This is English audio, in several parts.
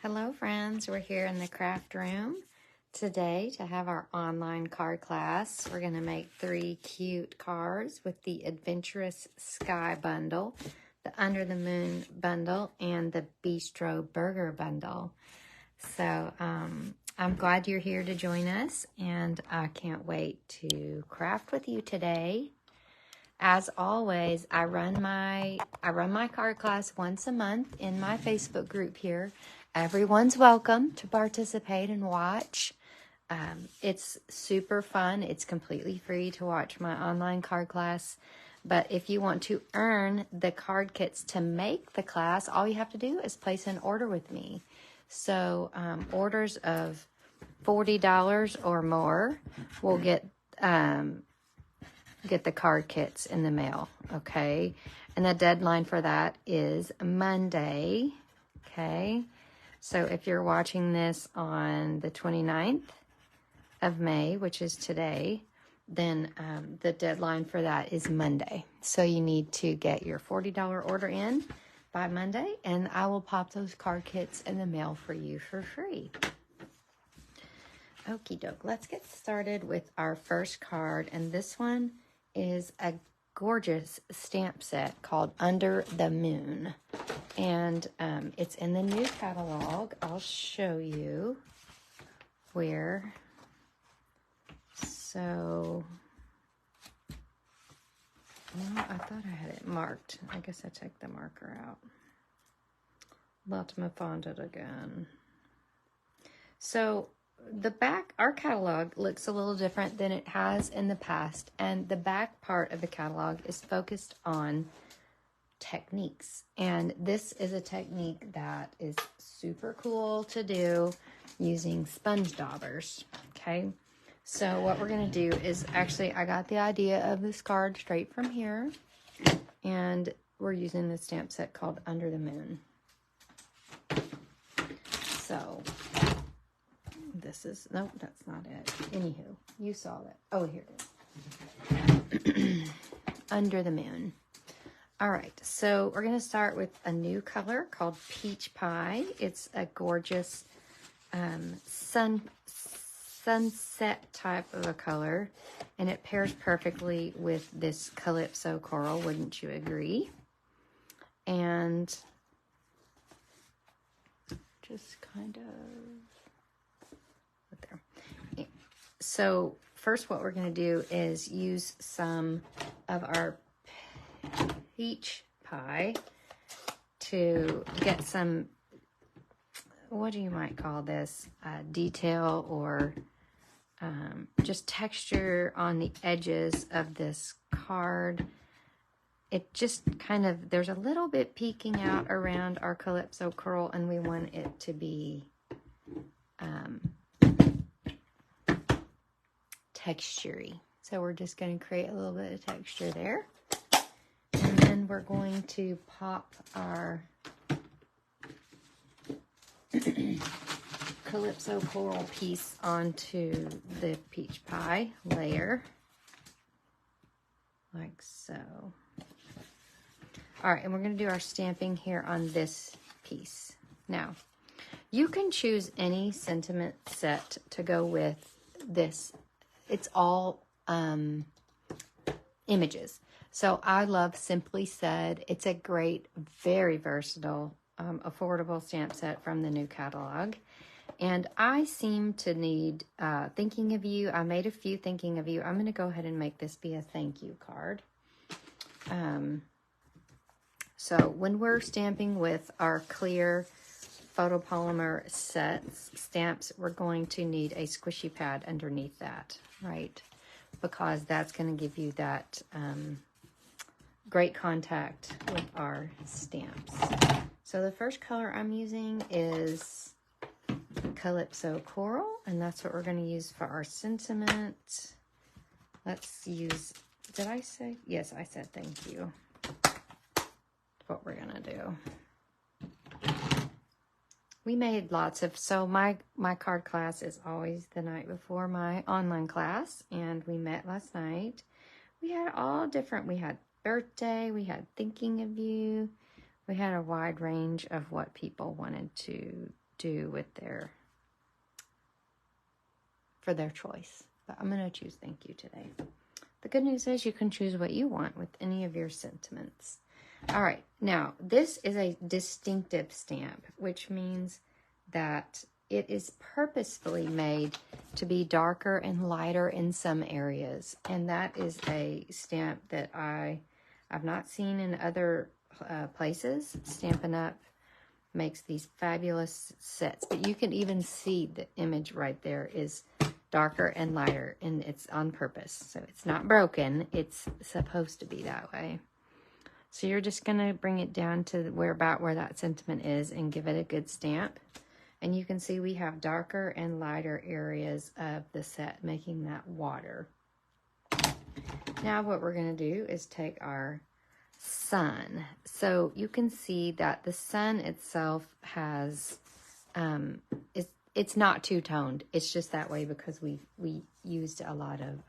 Hello friends, we're here in the craft room today to have our online card class. We're going to make 3 cute cards with the Adventurous Sky Bundle, the Under the Moon Bundle, and the Bistro Burger Bundle. So I'm glad you're here to join us, and I can't wait to craft with you today. As always, I run my card class once a month in my Facebook group here. Everyone's welcome to participate and watch. It's super fun. It's completely free to watch my online card class. But if you want to earn the card kits to make the class, all you have to do is place an order with me. So orders of $40 or more will get the card kits in the mail, okay? And the deadline for that is Monday, okay? So if you're watching this on the 29th of May, which is today, then the deadline for that is Monday. So you need to get your $40 order in by Monday, and I will pop those card kits in the mail for you for free. Okie doke, let's get started with our first card, and this one is a gorgeous stamp set called Under the Moon, and it's in the new catalog. I'll show you where. So, well, I thought I had it marked. I guess I took the marker out. Let me find it again. So the back, our catalog looks a little different than it has in the past, and the back part of the catalog is focused on techniques, and this is a technique that is super cool to do using sponge daubers. Okay, so what we're going to do is, actually I got the idea of this card straight from here, and we're using the stamp set called Under the Moon. So this is, nope, that's not it. Anywho, you saw that. Oh, here it is. Under the Moon. All right, so we're going to start with a new color called Peach Pie. It's a gorgeous sunset type of a color, and it pairs perfectly with this Calypso coral, wouldn't you agree? And just kind of there. So first what we're going to do is use some of our peach pie to get some, what do you might call this, detail or just texture on the edges of this card. It just kind of, there's a little bit peeking out around our Calypso coral, and we want it to be texture-y. So we're just going to create a little bit of texture there. And then we're going to pop our Calypso coral piece onto the peach pie layer, like so. All right, and we're going to do our stamping here on this piece. Now, you can choose any sentiment set to go with this. It's all images. So I love Simply Said. It's a great, very versatile, affordable stamp set from the new catalog. And I seem to need Thinking of You. I made a few Thinking of You. I'm going to go ahead and make this be a thank you card. So when we're stamping with our clear photopolymer stamps, we're going to need a squishy pad underneath that, right? Because that's going to give you that great contact with our stamps. So the first color I'm using is Calypso Coral, and that's what we're going to use for our sentiment. Let's use, did I say? Yes, I said thank you. What we're going to do. We made lots of, so my card class is always the night before my online class, and we met last night. We had all different, we had birthday, we had Thinking of You, we had a wide range of what people wanted to do with for their choice. But I'm going to choose thank you today. The good news is you can choose what you want with any of your sentiments. All right, now this is a distinctive stamp, which means that it is purposefully made to be darker and lighter in some areas. And that is a stamp that I've not seen in other places. Stampin' Up! Makes these fabulous sets. But you can even see the image right there is darker and lighter, and it's on purpose. So it's not broken. It's supposed to be that way. So you're just going to bring it down to where that sentiment is and give it a good stamp. And you can see we have darker and lighter areas of the set, making that water. Now what we're going to do is take our sun. So you can see that the sun itself has, it's not two-toned. It's just that way because we used a lot of,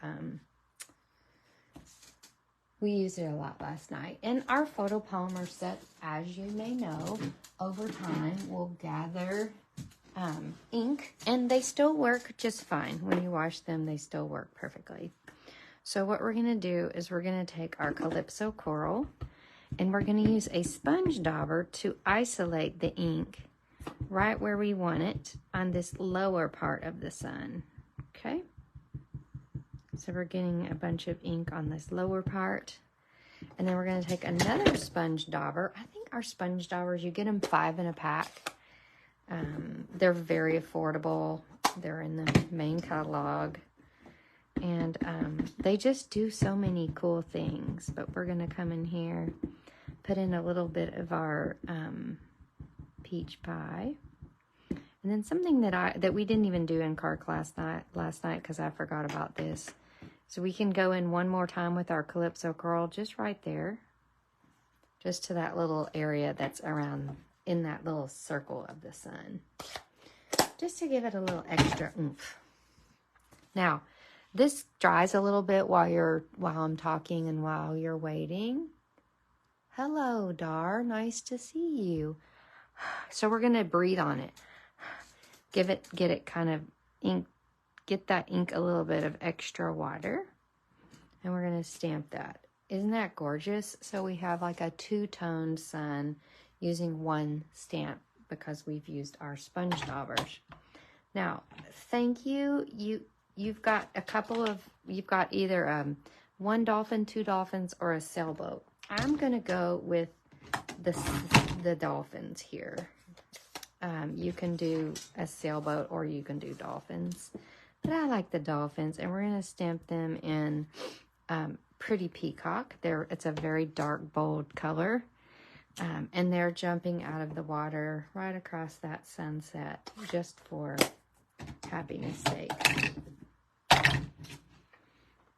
we used it a lot last night. And our photopolymer set, as you may know, over time will gather ink, and they still work just fine. When you wash them, they still work perfectly. So what we're going to do is we're going to take our Calypso Coral, and we're going to use a sponge dauber to isolate the ink right where we want it on this lower part of the sun. Okay? So we're getting a bunch of ink on this lower part. And then we're going to take another sponge dauber. I think our sponge daubers, you get them 5 in a pack. They're very affordable. They're in the main catalog. And they just do so many cool things. But we're going to come in here, put in a little bit of our peach pie. And then something that we didn't even do in card class last night because I forgot about this. So we can go in one more time with our Calypso Coral just right there. Just to that little area that's around in that little circle of the sun. Just to give it a little extra oomph. Now, this dries a little bit while I'm talking and while you're waiting. Hello, Dar. Nice to see you. So we're going to breathe on it. Get it kind of ink. Get that ink a little bit of extra water. And we're going to stamp that. Isn't that gorgeous? So we have like a two-toned sun using one stamp because we've used our sponge daubers. Now, thank you. You've got either one dolphin, 2 dolphins, or a sailboat. I'm going to go with the dolphins here. You can do a sailboat or you can do dolphins. But I like the dolphins, and we're going to stamp them in Pretty Peacock. It's a very dark, bold color. And they're jumping out of the water right across that sunset just for happiness sake.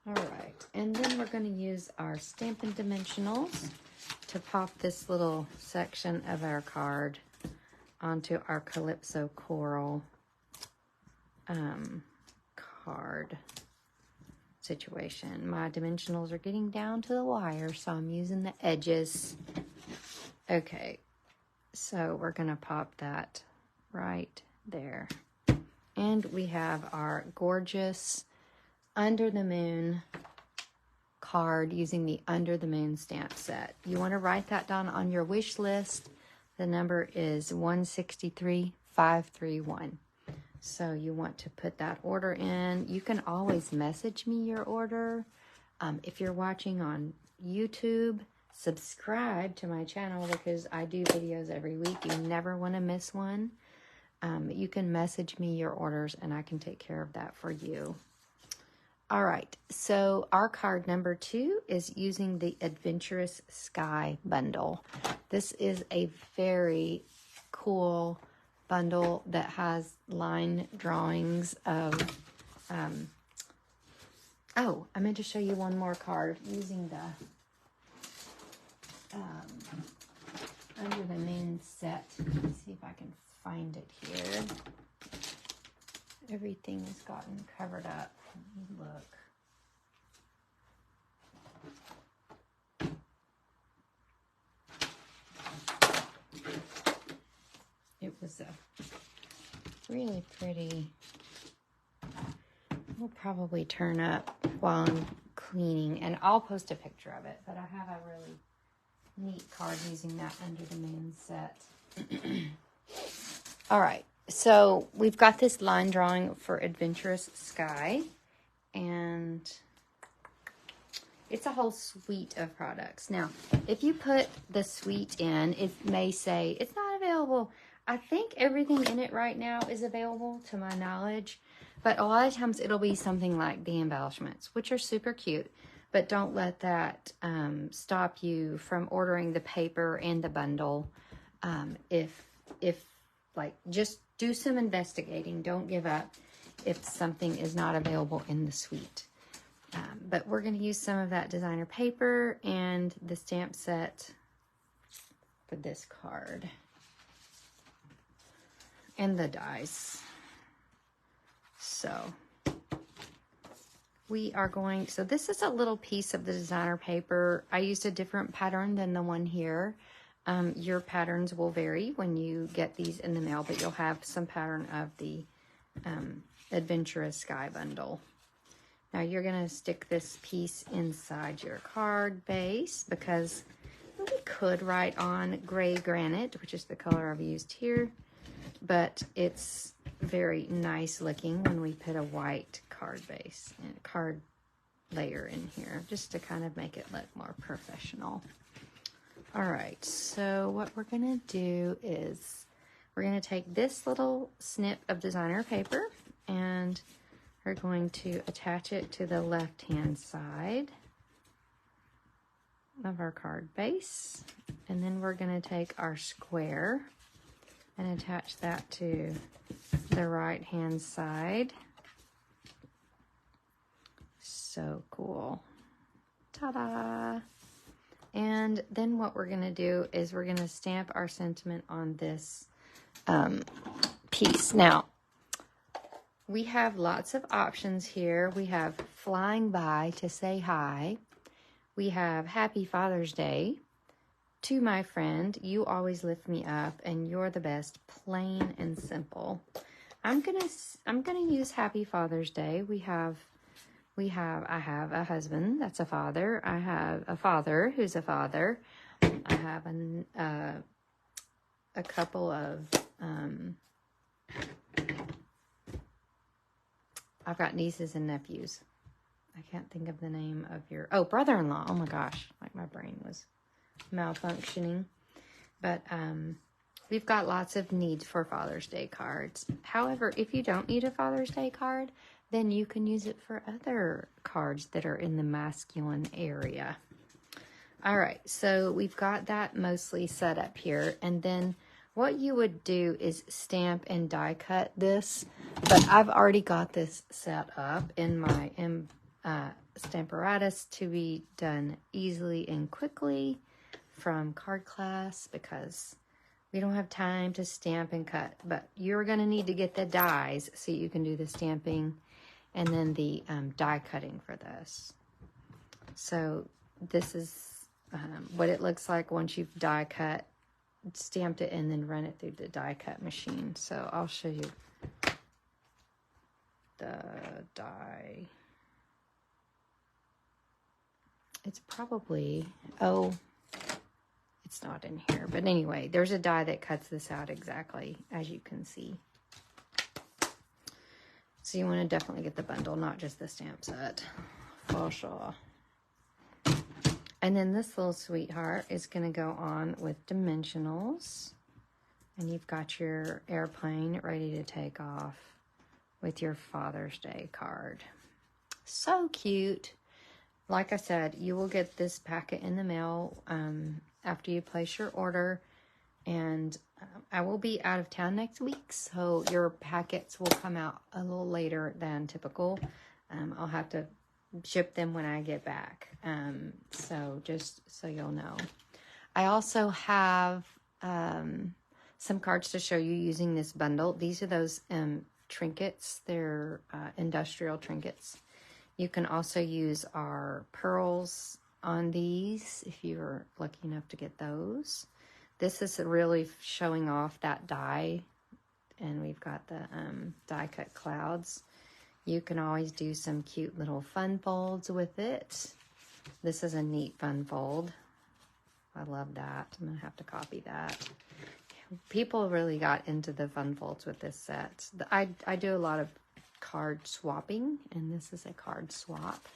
All right, and then we're going to use our Stampin' Dimensionals to pop this little section of our card onto our Calypso Coral card situation. My dimensionals are getting down to the wire, so I'm using the edges. Okay, so we're going to pop that right there. And we have our gorgeous Under the Moon card using the Under the Moon stamp set. You want to write that down on your wish list. The number is 163531. So you want to put that order in. You can always message me your order. If you're watching on YouTube, subscribe to my channel because I do videos every week. You never want to miss one. You can message me your orders and I can take care of that for you. All right, so our card number 2 is using the Adventurous Sky Bundle. This is a very cool bundle that has line drawings of, oh, I meant to show you one more card using the Under the Moon set. Let's see if I can find it here. Everything has gotten covered up. Let me look. It was Really pretty. We'll probably turn up while I'm cleaning, and I'll post a picture of it, but I have a really neat card using that under the moon set. All right, so we've got this line drawing for Adventurous Sky, and it's a whole suite of products. Now, if you put the suite in, it may say it's not available. I think everything in it right now is available to my knowledge, but a lot of times it'll be something like the embellishments, which are super cute, but don't let that stop you from ordering the paper and the bundle. If like, just do some investigating. Don't give up if something is not available in the suite. But we're going to use some of that designer paper and the stamp set for this card. And the dies. So we are going, so this is a little piece of the designer paper. I used a different pattern than the one here. Your patterns will vary when you get these in the mail, but you'll have some pattern of the Adventurous Sky Bundle. Now you're going to stick this piece inside your card base because we could write on gray granite, which is the color I've used here, but it's very nice looking when we put a white card base and card layer in here, just to kind of make it look more professional. All right, so what we're going to do is we're going to take this little snip of designer paper and we're going to attach it to the left-hand side of our card base. And then we're going to take our square and attach that to the right-hand side. So cool. Ta-da! And then what we're going to do is we're going to stamp our sentiment on this piece. Now, we have lots of options here. We have flying by to say hi. We have Happy Father's Day. To my friend, you always lift me up and you're the best, plain and simple. I'm gonna use Happy Father's Day. I have a husband that's a father. I have a father who's a father. I have a couple of I've got nieces and nephews. I can't think of the name of your... Oh, brother-in-law. Oh, my gosh. Like my brain was malfunctioning. But we've got lots of needs for Father's Day cards. However, if you don't need a Father's Day card, then you can use it for other cards that are in the masculine area. All right. So we've got that mostly set up here. And then what you would do is stamp and die cut this, but I've already got this set up in my Stamparatus to be done easily and quickly from card class because we don't have time to stamp and cut, but you're going to need to get the dies so you can do the stamping and then the die cutting for this. So this is what it looks like once you've die cut, stamped it, and then run it through the die cut machine. So I'll show you the die. It's probably, oh, it's not in here. But anyway, there's a die that cuts this out exactly, as you can see. So you want to definitely get the bundle, not just the stamp set, for sure. And then this little sweetheart is going to go on with dimensionals. And you've got your airplane ready to take off with your Father's Day card. So cute. Like I said, you will get this packet in the mail after you place your order. And I will be out of town next week, so your packets will come out a little later than typical. I'll have to ship them when I get back. So just so you'll know. I also have some cards to show you using this bundle. These are those trinkets. They're industrial trinkets. You can also use our pearls on these if you're lucky enough to get those. This is really showing off that die and we've got the die cut clouds. You can always do some cute little fun folds with it. This is a neat fun fold. I love that. I'm gonna have to copy that. People really got into the fun folds with this set. I do a lot of card swapping, and this is a card swap.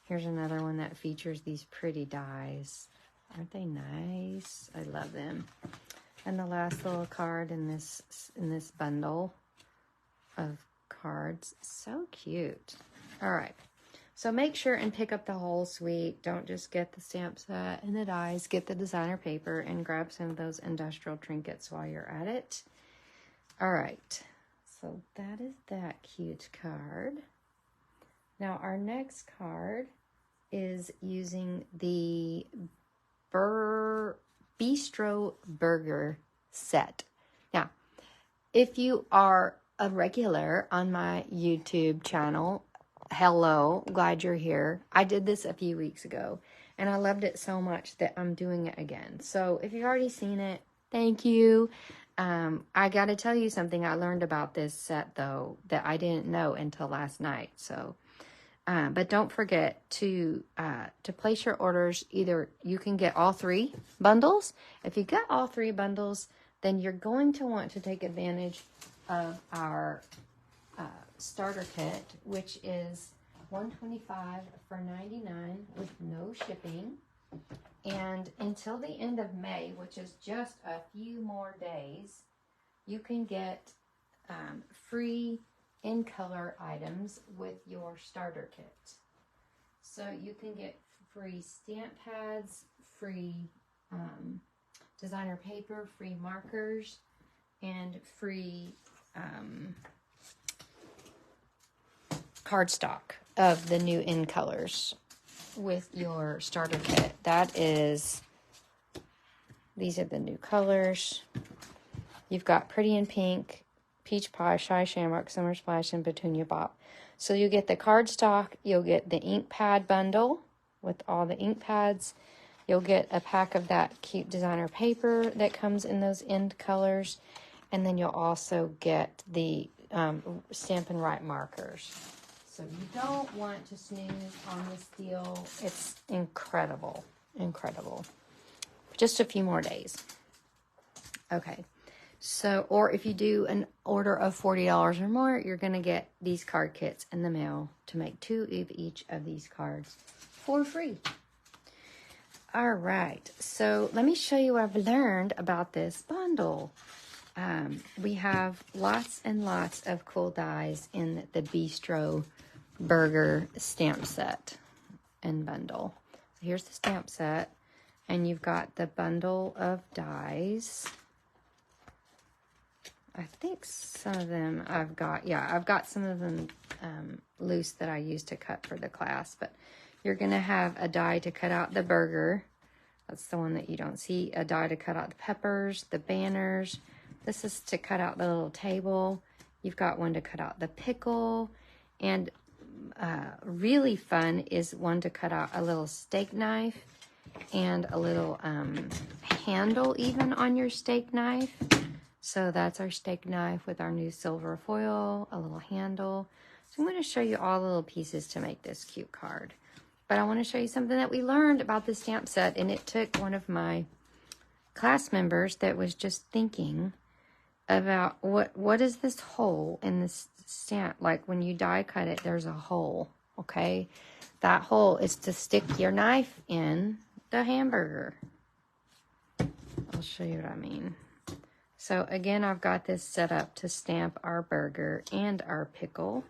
Here's another one that features these pretty dies. Aren't they nice? I love them. And the last little card in this bundle of cards. So cute. All right. So make sure and pick up the whole suite. Don't just get the stamp set and the dies. Get the designer paper and grab some of those industrial trinkets while you're at it. All right. So that is that cute card. Now our next card is using the Bistro burger set. Now, if you are a regular on my YouTube channel, hello, glad you're here. I did this a few weeks ago, and I loved it so much that I'm doing it again. So if you've already seen it, thank you. I got to tell you something I learned about this set, though, that I didn't know until last night. So, but don't forget to place your orders. Either you can get all 3 bundles. If you get all 3 bundles, then you're going to want to take advantage of our starter kit, which is $125 for $99 with no shipping. And until the end of May, which is just a few more days, you can get free in color items with your starter kit. So you can get free stamp pads, free designer paper, free markers, and free cardstock of the new in colors with your starter kit. These are the new colors. You've got Pretty in Pink, Peach Pie, Shy Shamrock, Summer Splash, and Petunia Bop. So you get the cardstock, you'll get the ink pad bundle with all the ink pads. You'll get a pack of that cute designer paper that comes in those end colors. And then you'll also get the Stampin' Right markers. So you don't want to snooze on this deal. It's incredible, incredible. Just a few more days. Okay. So, or if you do an order of $40 or more, you're going to get these card kits in the mail to make 2 of each of these cards for free. All right. So let me show you what I've learned about this bundle. We have lots and lots of cool dies in the Bistro burger stamp set and bundle. So here's the stamp set, and you've got the bundle of dies. I think some of them I've got some of them loose that I used to cut for the class, but you're going to have a die to cut out the burger. That's the one that you don't see. A die to cut out the peppers, the banners. This is to cut out the little table. You've got one to cut out the pickle. And really fun is one to cut out a little steak knife and a little handle even on your steak knife. So that's our steak knife with our new silver foil, a little handle. So I'm going to show you all the little pieces to make this cute card. But I want to show you something that we learned about the stamp set, and it took one of my class members that was just thinking about what is this hole in this stamp. Like when you die cut it, there's a hole, okay? That hole is to stick your knife in the hamburger. I'll show you what I mean. So again, I've got this set up to stamp our burger and our pickle.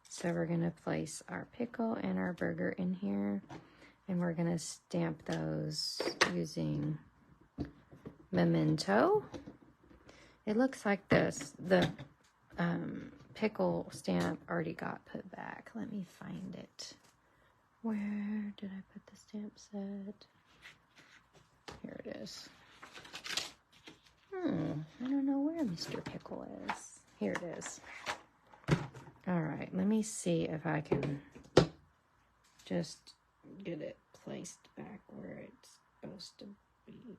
So we're going to place our pickle and our burger in here, and we're going to stamp those using Memento. It looks like this. The pickle stamp already got put back. Let me find it. Where did I put the stamp set? Here it is. I don't know where Mr. Pickle is. Here it is. All right, let me see if I can just get it placed back where it's supposed to be.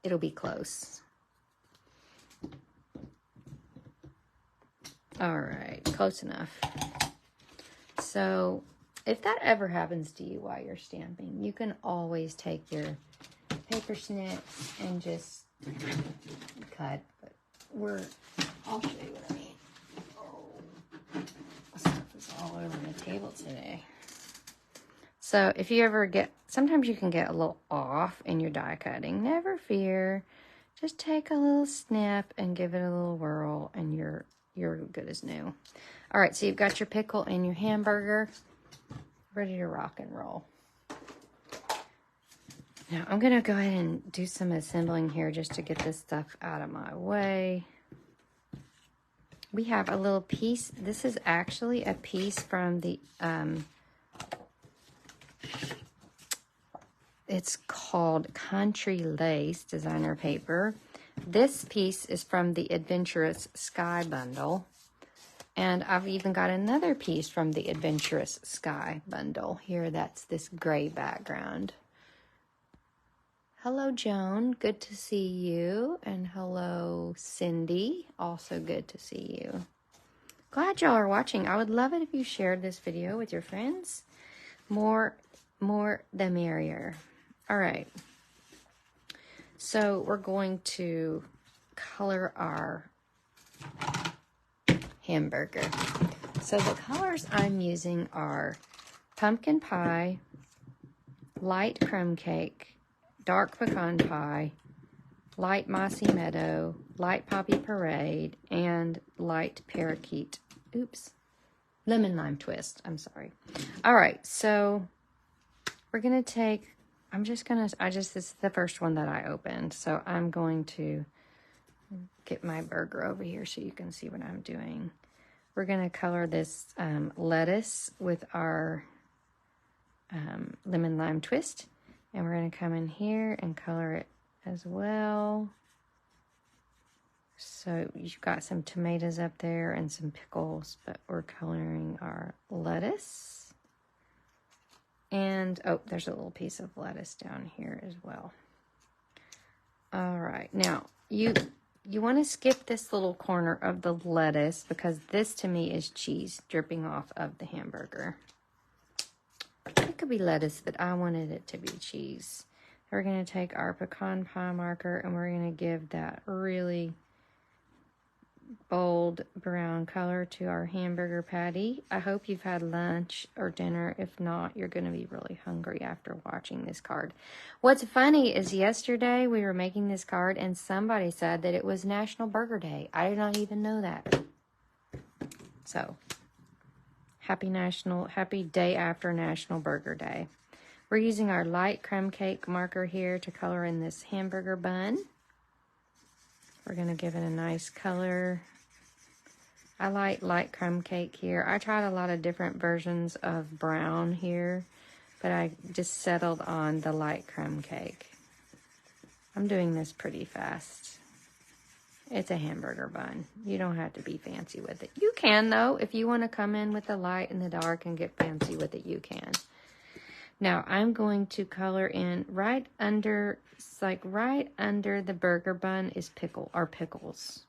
it'll be close. All right, close enough. So if that ever happens to you while you're stamping, you can always take your paper snips and just cut. But I'll show you what I mean. Oh, stuff is all over the table today. So if you ever sometimes you can get a little off in your die cutting. Never fear. Just take a little snip and give it a little whirl, and you're good as new. All right, so you've got your pickle and your hamburger ready to rock and roll. Now I'm gonna go ahead and do some assembling here just to get this stuff out of my way. We have a little piece. This is actually a piece from the, it's called Country Lace designer paper. This piece is from the Adventurous Sky Bundle. And I've even got another piece from the Adventurous Sky Bundle. Here, that's this gray background. Hello, Joan. Good to see you. And hello, Cindy. Also good to see you. Glad y'all are watching. I would love it if you shared this video with your friends. More the merrier. All right. So we're going to color our hamburger. So the colors I'm using are pumpkin pie, light crumb cake, dark pecan pie, light mossy meadow, light poppy parade, and light parakeet. Oops. Lemon lime twist. I'm sorry. All right. So we're going to take, this is the first one that I opened. So I'm going to get my burger over here so you can see what I'm doing. We're going to color this lettuce with our lemon lime twist. And we're going to come in here and color it as well. So you've got some tomatoes up there and some pickles, but we're coloring our lettuce. And, oh, there's a little piece of lettuce down here as well. All right. Now, you want to skip this little corner of the lettuce because this, to me, is cheese dripping off of the hamburger. It could be lettuce, but I wanted it to be cheese. We're going to take our pecan pie marker and we're going to give that really bold brown color to our hamburger patty. I hope you've had lunch or dinner. If not, you're going to be really hungry after watching this card. What's funny is yesterday we were making this card and somebody said that it was National Burger Day. I did not even know that. So, happy day after National Burger Day. We're using our light crumb cake marker here to color in this hamburger bun. We're going to give it a nice color. I like light crumb cake here. I tried a lot of different versions of brown here, but I just settled on the light crumb cake. I'm doing this pretty fast. It's a hamburger bun. You don't have to be fancy with it. You can, though. If you want to come in with the light and the dark and get fancy with it, you can. Now, I'm going to color in right under the burger bun is pickles.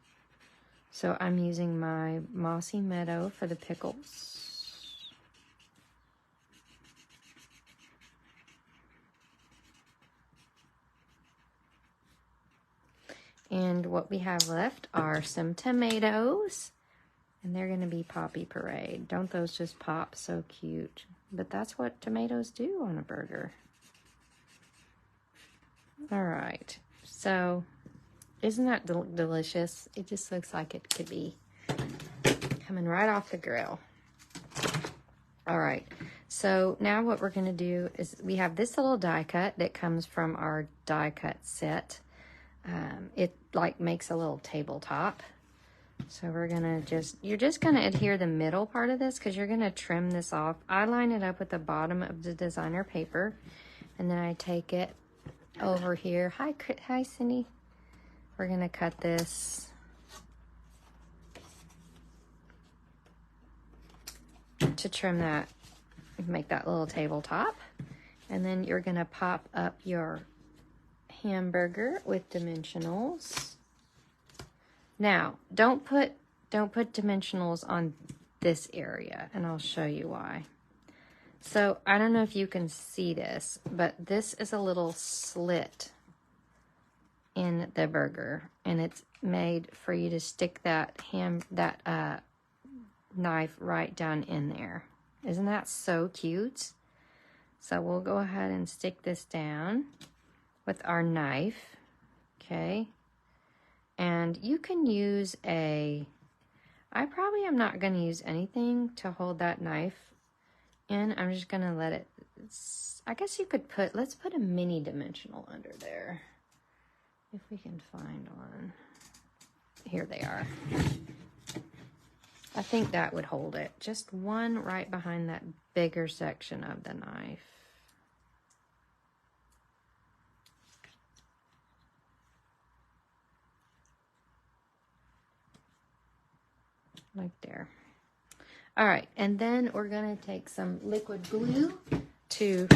So I'm using my mossy meadow for the pickles. And what we have left are some tomatoes. And they're going to be Poppy Parade. Don't those just pop so cute? But that's what tomatoes do on a burger. All right. So, isn't that delicious? It just looks like it could be coming right off the grill. All right. So, now what we're going to do is we have this little die cut that comes from our die cut set. It like makes a little tabletop. So we're going to you're just going to adhere the middle part of this because you're going to trim this off. I line it up with the bottom of the designer paper. And then I take it over here. Hi, Cindy. We're going to cut this. To trim that, make that little tabletop. And then you're going to pop up your hamburger with dimensionals. Now, don't put dimensionals on this area, and I'll show you why. So, I don't know if you can see this, but this is a little slit in the burger, and it's made for you to stick that knife right down in there. Isn't that so cute? So we'll go ahead and stick this down with our knife, okay? And you can use I probably am not going to use anything to hold that knife in. I'm just going to let it, I guess you could let's put a mini dimensional under there. If we can find one. Here they are. I think that would hold it. Just one right behind that bigger section of the knife. Like there. All right, and then we're gonna take some liquid glue to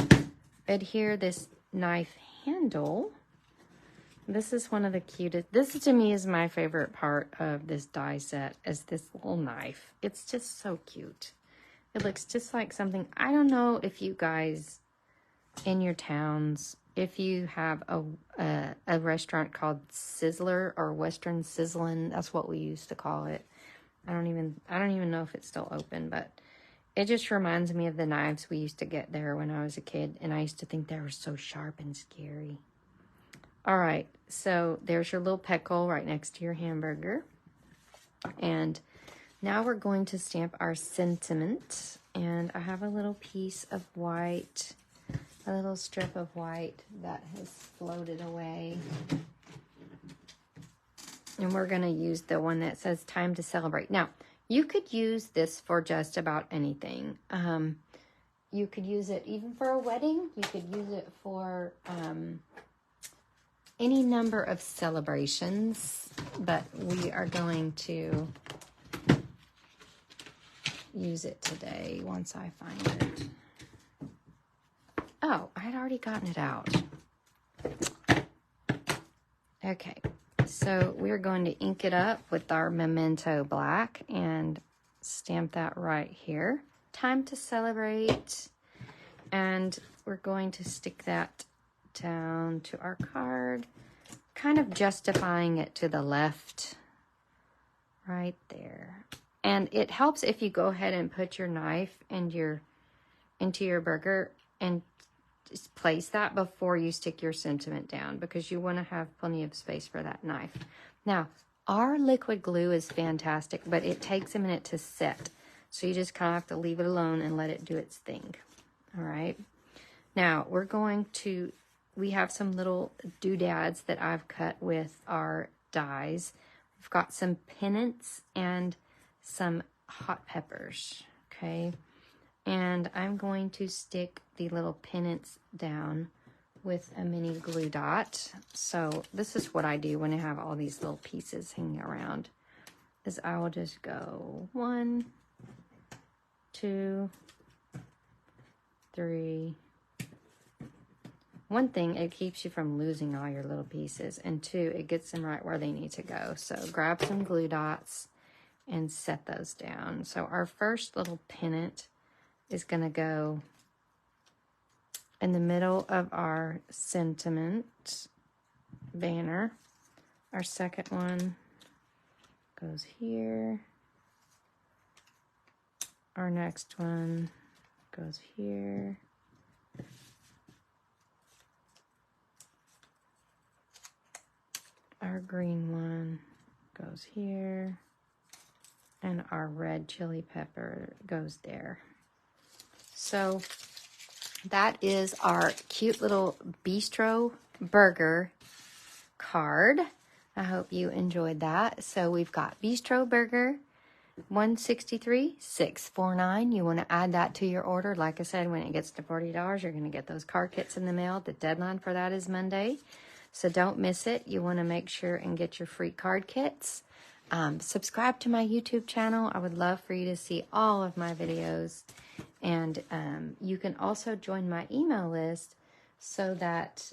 adhere this knife handle. This is one of the cutest. This to me is my favorite part of this die set, is this little knife. It's just so cute. It looks just like something. I don't know if you guys in your towns, if you have a restaurant called Sizzler or Western Sizzlin', that's what we used to call it. I don't even know if it's still open, but it just reminds me of the knives we used to get there when I was a kid, and I used to think they were so sharp and scary. All right, so there's your little peckle right next to your hamburger. And now we're going to stamp our sentiment. And I have a little piece of white, a little strip of white that has floated away. And we're going to use the one that says time to celebrate. Now, you could use this for just about anything. You could use it even for a wedding. You could use it for any number of celebrations, but we are going to use it today once I find it. Oh, I had already gotten it out. Okay, so we're going to ink it up with our Memento Black and stamp that right here. Time to celebrate. And we're going to stick that down to our card, kind of justifying it to the left right there. And it helps if you go ahead and put your knife and into your burger and just place that before you stick your sentiment down, because you want to have plenty of space for that knife. Now, our liquid glue is fantastic, but it takes a minute to set, so you just kind of have to leave it alone and let it do its thing. All right, now we're going to, we have some little doodads that I've cut with our dies. We've got some pennants and some hot peppers, okay? And I'm going to stick the little pennants down with a mini glue dot. So this is what I do when I have all these little pieces hanging around, is I will just go 1, 2, 3. One thing, it keeps you from losing all your little pieces. And 2, it gets them right where they need to go. So grab some glue dots and set those down. So our first little pennant is going to go in the middle of our sentiment banner. Our second one goes here. Our next one goes here. Our green one goes here, and our red chili pepper goes there. So that is our cute little Bistro burger card. I hope you enjoyed that. So we've got Bistro burger, $163.649. You want to add that to your order. Like I said, when it gets to $40, you're going to get those card kits in the mail. The deadline for that is Monday. So don't miss it. You want to make sure and get your free card kits. Subscribe to my YouTube channel. I would love for you to see all of my videos. And you can also join my email list so that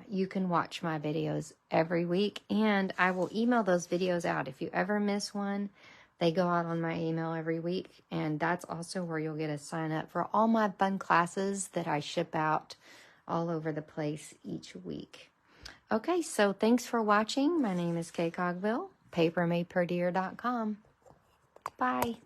you can watch my videos every week, and I will email those videos out. If you ever miss one, they go out on my email every week, and that's also where you'll get a sign up for all my fun classes that I ship out all over the place each week. Okay, so thanks for watching. My name is Kay Cogbill, papermadeperdear.com. Bye.